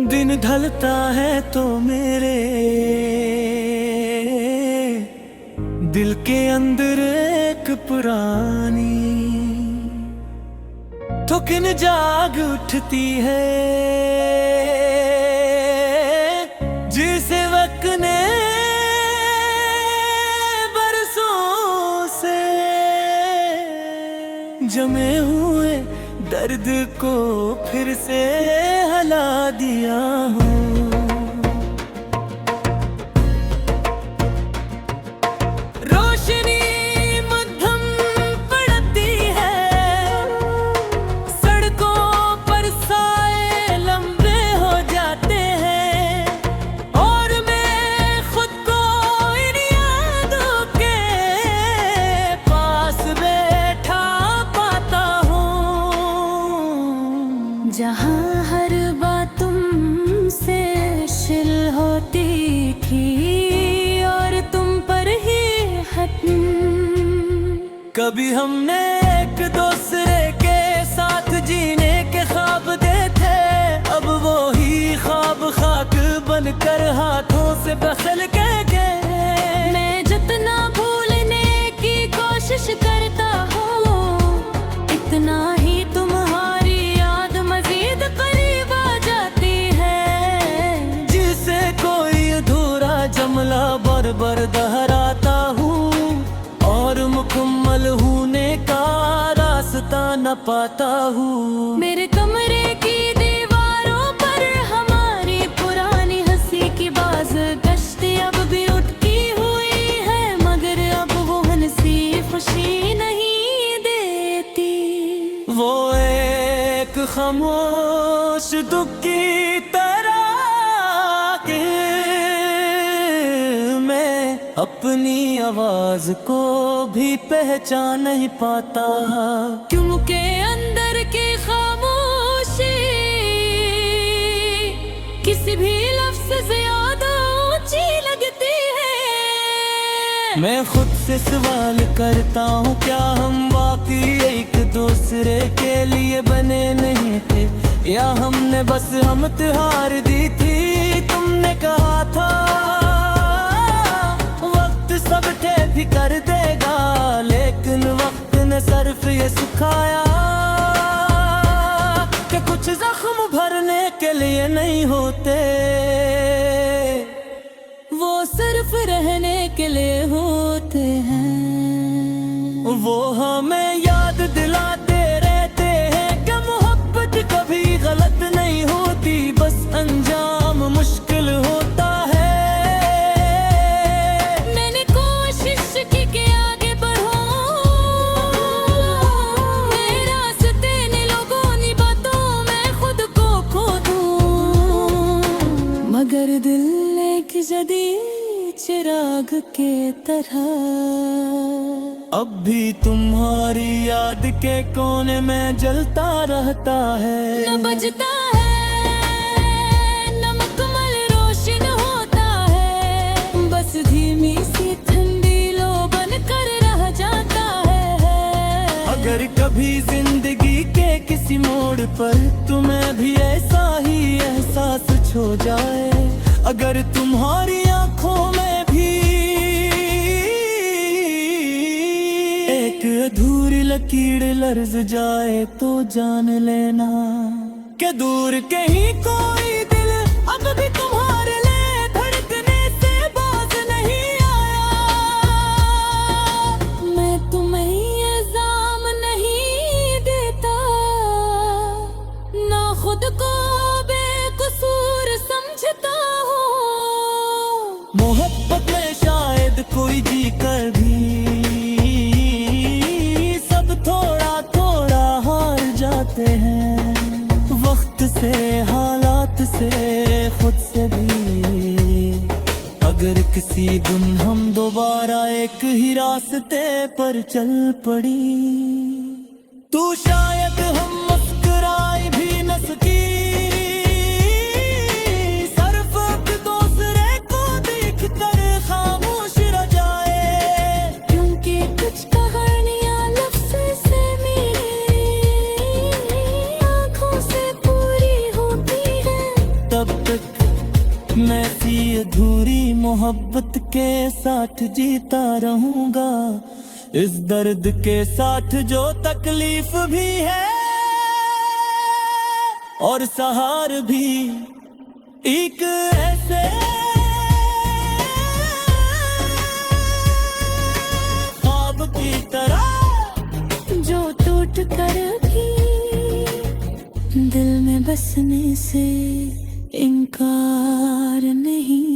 दिन ढलता है तो मेरे दिल के अंदर एक पुरानी थुकन जाग उठती है, जिसे वक्त ने बरसों से जमे हुए दर्द को फिर से हला दिया हूँ। रोशनी मध्यम पड़ती है, सड़कों पर साए लंबे हो जाते हैं, और मैं खुद को इन यादों के पास बैठा पाता हूँ, जहाँ हर बात तुमसे शिल होती थी और तुम पर ही खत्म। कभी हमने एक दूसरे के साथ जीने के ख्वाब देखे, अब वो ही ख्वाब खाक बनकर हाथों से बखल गए। मैं जितना भूलने की कोशिश करता हूँ, इतना ही तुम्हारी याद मजीद करीब आ जाती है, जिसे कोई अधूरा जुमला बार बार दोहराता हूँ, और मुकम्मल होने का रास्ता न पाता हूँ। मेरे कमरे की दीवारों पर हमारी पुरानी हंसी की बाज गश्ती अब भी उठती हुई है, मगर अब वो हंसी खुशी नहीं देती। वो एक खामोश दुख की तरह के मैं अपनी आवाज को भी पहचान नहीं पाता, क्योंकि अंदर की खामोशी किसी भी लफ्ज़ से ज्यादा ऊंची लगती है। मैं खुद से सवाल करता हूँ, क्या हम वाकई एक दूसरे के लिए बने नहीं थे, या हमने बस हम त्योहार दी थी। तुमने कहा था वक्त सब ठीक कर देगा, लेकिन वक्त ने सिर्फ ये सिखाया कि कुछ जख्म भरने के लिए नहीं होते, वो सिर्फ रहने के लिए होते हैं। वो हमें याद दिलाते रहते हैं कि मोहब्बत कभी गलत नहीं होती, बस अंजाम मुश्किल होता है। मैंने कोशिश की कि आगे बढ़ूं, मेरे रास्ते ने लोगों ने बातों में खुद को खो दूं, मगर दिल एक जदीद चिराग के तरह अब भी तुम्हारी याद के कोने में जलता रहता है। न बजता है न मुकम्मल रोशन होता है, बस धीमी सी ठंडी लो बन कर रह जाता है। अगर कभी जिंदगी के किसी मोड़ पर तुम्हें भी ऐसा ही एहसास छो जाए, अगर तुम्हारी आंखों में भी एक अधूरी लकीर लर्ज जाए, तो जान लेना कि दूर कहीं कोई दिल अब भी तुम्हारे लिए धड़कने से बाज नहीं आया। मैं तुम्हें इल्जाम नहीं देता, ना खुद को बेकसूर समझता हूँ। मोहब्बत में शायद कोई जी कर भी सब थोड़ा थोड़ा हार जाते हैं, वक्त से, हालात से, खुद से भी। अगर किसी दिन हम दोबारा एक ही रास्ते पर चल पड़ी, तो शायद हम मुस्कुराए भी न सकी, सिर्फ एक दूसरे को देख कर खामोश रह जाए, क्योंकि कुछ कहानियां लफ्ज़ से मेरी आँखों से पूरी होती हैं। तब अधूरी मोहब्बत के साथ जीता रहूंगा, इस दर्द के साथ जो तकलीफ भी है और सहार भी, एक ऐसे ख्वाब की तरह जो टूट कर भी दिल में बसने से इनकार नहीं